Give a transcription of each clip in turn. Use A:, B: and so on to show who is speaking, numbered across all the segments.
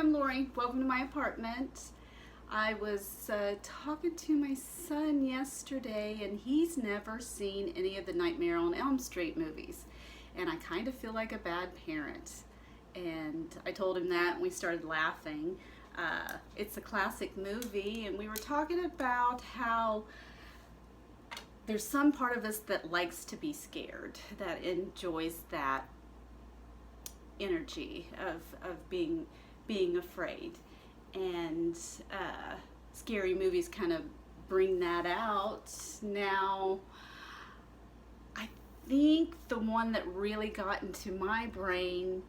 A: I'm Lori. Welcome to my apartment. I was talking to my son yesterday, and he's never seen any of the Nightmare on Elm Street movies. And I kind of feel like a bad parent. And I told him that, and we started laughing. It's a classic movie, and we were talking about how there's some part of us that likes to be scared, that enjoys that energy of being afraid, and scary movies kind of bring that out. Now, I think the one that really got into my brain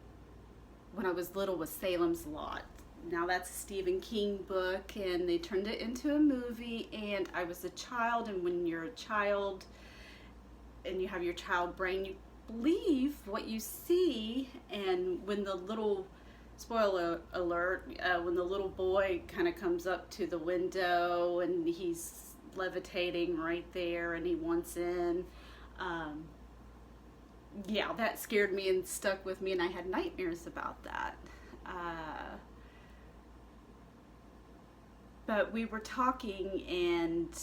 A: when I was little was Salem's Lot. Now that's a Stephen King book, and they turned it into a movie, and I was a child, and when you're a child and you have your child brain, you believe what you see. And when the little, spoiler alert, when the little boy kind of comes up to the window and he's levitating right there and he wants in, yeah, that scared me and stuck with me, and I had nightmares about that. But we were talking, and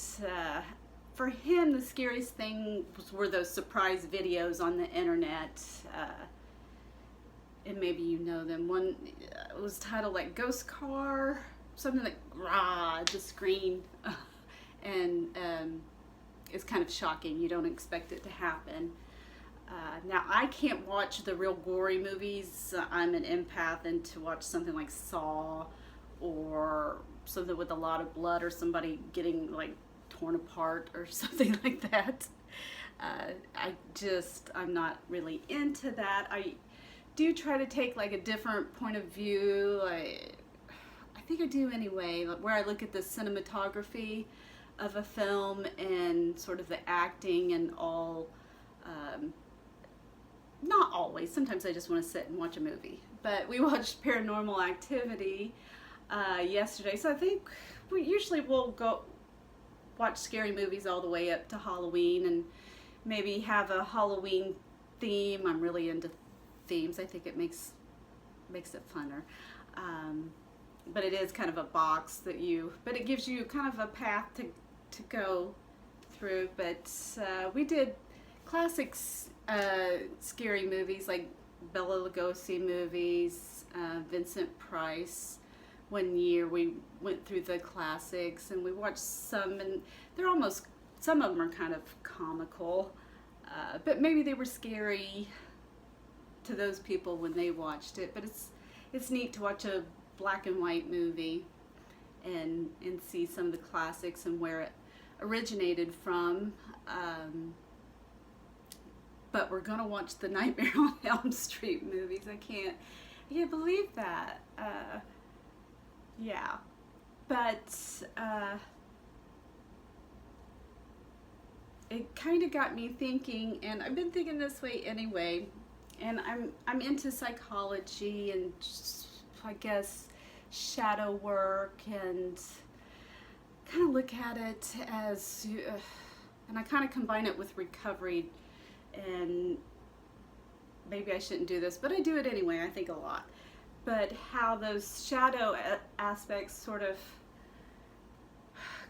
A: for him, the scariest thing were those surprise videos on the internet. And maybe you know them. One was titled like Ghost Car, something like rah, the screen. And it's kind of shocking. You don't expect it to happen. Now, I can't watch the real gory movies. I'm an empath, and to watch something like Saw or something with a lot of blood, or somebody getting like torn apart or something like that, I'm not really into that. I do try to take like a different point of view. I think I do anyway, where I look at the cinematography of a film and sort of the acting and all. Not always. Sometimes I just want to sit and watch a movie. But we watched Paranormal Activity yesterday, so I think we'll go watch scary movies all the way up to Halloween, and maybe have a Halloween theme. I'm really into themes. I think it makes it funner. But it is kind of a box but it gives you kind of a path to go through. But we did classics, scary movies like Bela Lugosi movies, Vincent Price. One year we went through the classics, and we watched some, and some of them are kind of comical, but maybe they were scary to those people when they watched it. But it's neat to watch a black and white movie and see some of the classics and where it originated from. But we're gonna watch the Nightmare on Elm Street movies. I can't believe that. Yeah, but it kind of got me thinking, and I've been thinking this way anyway. And I'm into psychology and just, I guess, shadow work, and kind of look at it as, and I kind of combine it with recovery. And maybe I shouldn't do this, but I do it anyway. I think a lot. But how those shadow aspects sort of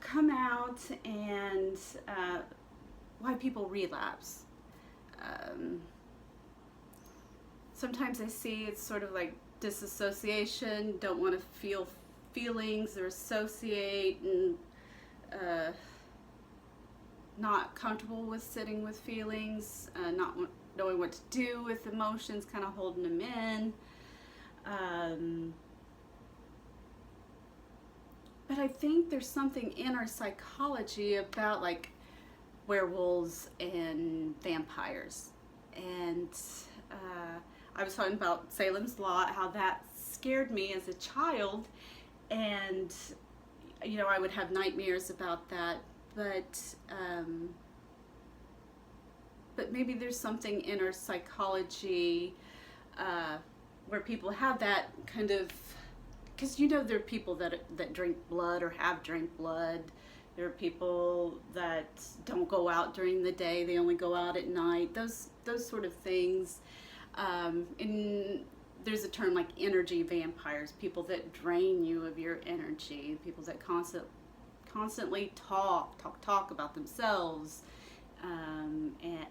A: come out, and why people relapse. Sometimes I see it's sort of like disassociation, don't want to feel feelings or associate, and not comfortable with sitting with feelings, not knowing what to do with emotions, kind of holding them in. But I think there's something in our psychology about like werewolves and vampires. And I was talking about Salem's Lot, how that scared me as a child, and I would have nightmares about that. But maybe there's something in our psychology where people have that kind of, because there are people that drink blood or have drank blood. There are people that don't go out during the day; they only go out at night. Those sort of things. And there's a term like energy vampires, people that drain you of your energy, people that constantly talk about themselves,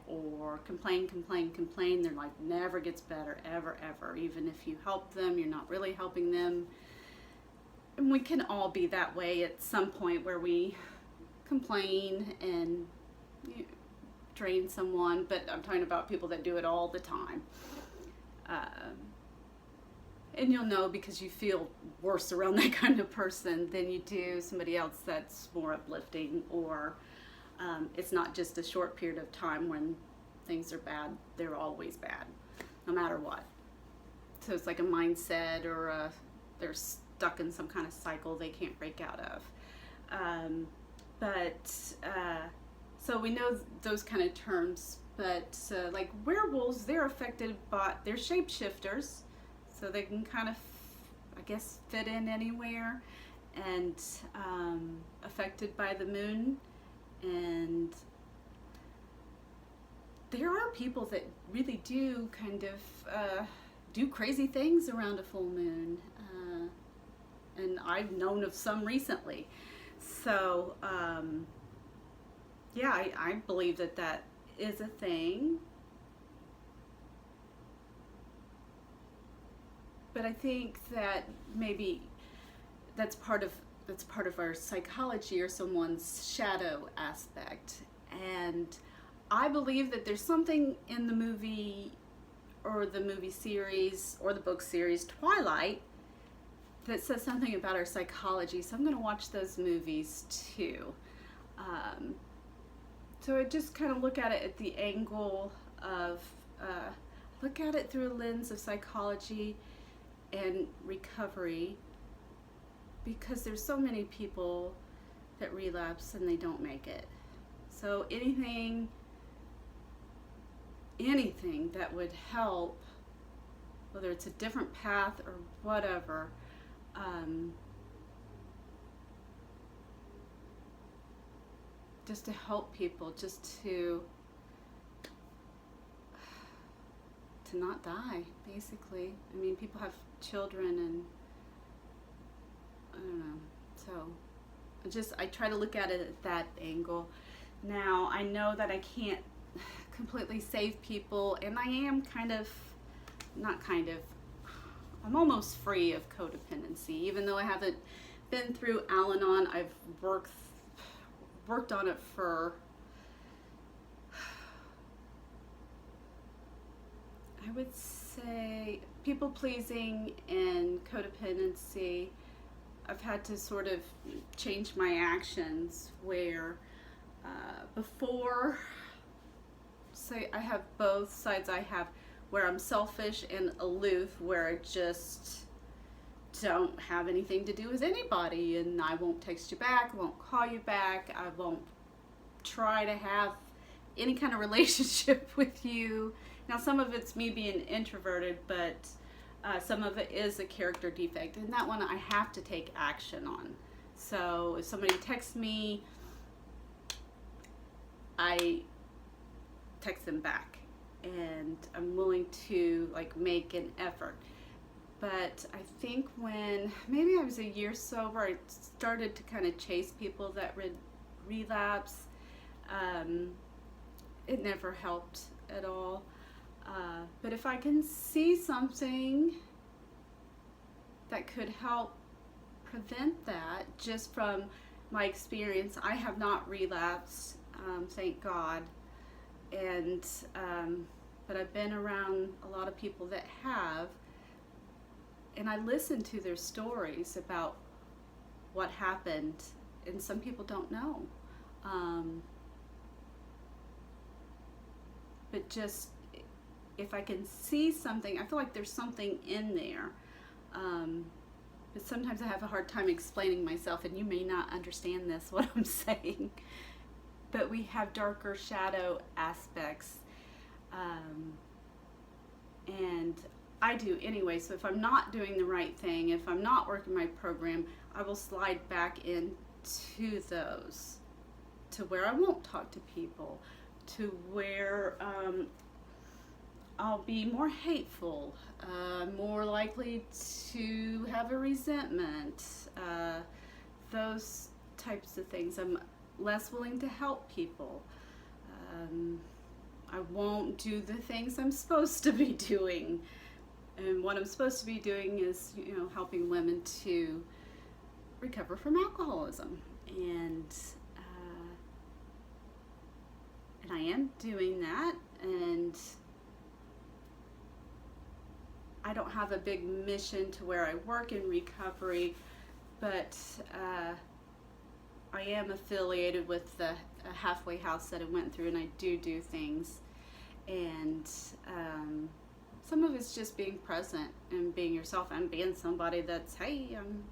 A: or complain. Their life never gets better, ever. Even if you help them, you're not really helping them. And we can all be that way at some point, where we complain and drain someone, but I'm talking about people that do it all the time. And you'll know, because you feel worse around that kind of person than you do somebody else that's more uplifting, or it's not just a short period of time when things are bad. They're always bad, no matter what. So it's like a mindset, or they're stuck in some kind of cycle they can't break out of. So we know those kind of terms, but like werewolves, they're affected by, they're shapeshifters, so they can kind of, I guess, fit in anywhere, and affected by the moon. And there are people that really do kind of do crazy things around a full moon, and I've known of some recently. So yeah, I believe that is a thing. But I think that maybe that's part of our psychology, or someone's shadow aspect. And I believe that there's something in the movie, or the movie series, or the book series Twilight, that says something about our psychology. So I'm going to watch those movies too. So I just kind of look at it at the angle of, look at it through a lens of psychology and recovery, because there's so many people that relapse and they don't make it. So anything that would help, whether it's a different path or whatever, just to help people, just to not die, basically. I mean, people have children, and I don't know. So I try to look at it at that angle. Now, I know that I can't completely save people, and I am I'm almost free of codependency, even though I haven't been through Al-Anon. I've worked on it for, I would say, people pleasing and codependency. I've had to sort of change my actions, where before, say, I have both sides. I have where I'm selfish and aloof, where I just don't have anything to do with anybody, and I won't text you back, I won't call you back, I won't try to have any kind of relationship with you. Now, some of it's me being introverted, but some of it is a character defect, and that one I have to take action on. So if somebody texts me, I text them back, and I'm willing to make an effort. But I think when maybe I was a year sober, I started to kind of chase people that relapse. It never helped at all. But if I can see something that could help prevent that, just from my experience, I have not relapsed, thank God. And but I've been around a lot of people that have, and I listen to their stories about what happened, and some people don't know. But just, if I can see something, I feel like there's something in there. But sometimes I have a hard time explaining myself, and you may not understand this, what I'm saying. But we have darker shadow aspects. And I do anyway. So if I'm not doing the right thing, if I'm not working my program, I will slide back into those, to where I won't talk to people, to where I'll be more hateful, more likely to have a resentment, those types of things. I'm less willing to help people. I won't do the things I'm supposed to be doing. And what I'm supposed to be doing is, helping women to recover from alcoholism. And I am doing that. And I don't have a big mission to where I work in recovery, but I am affiliated with the halfway house that I went through, and I do things. And some of it's just being present and being yourself and being somebody that's, hey, I'm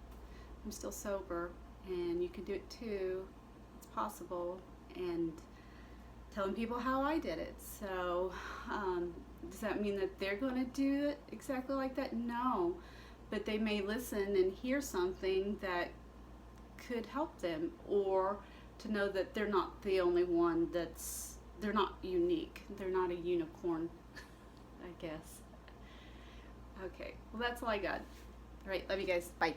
A: still sober, and you can do it too. It's possible. And telling people how I did it. So does that mean that they're going to do it exactly like that? No. But they may listen and hear something that could help them, or to know that they're not the only one they're not unique. They're not a unicorn, I guess. Okay, well, that's all I got. All right, love you guys. Bye.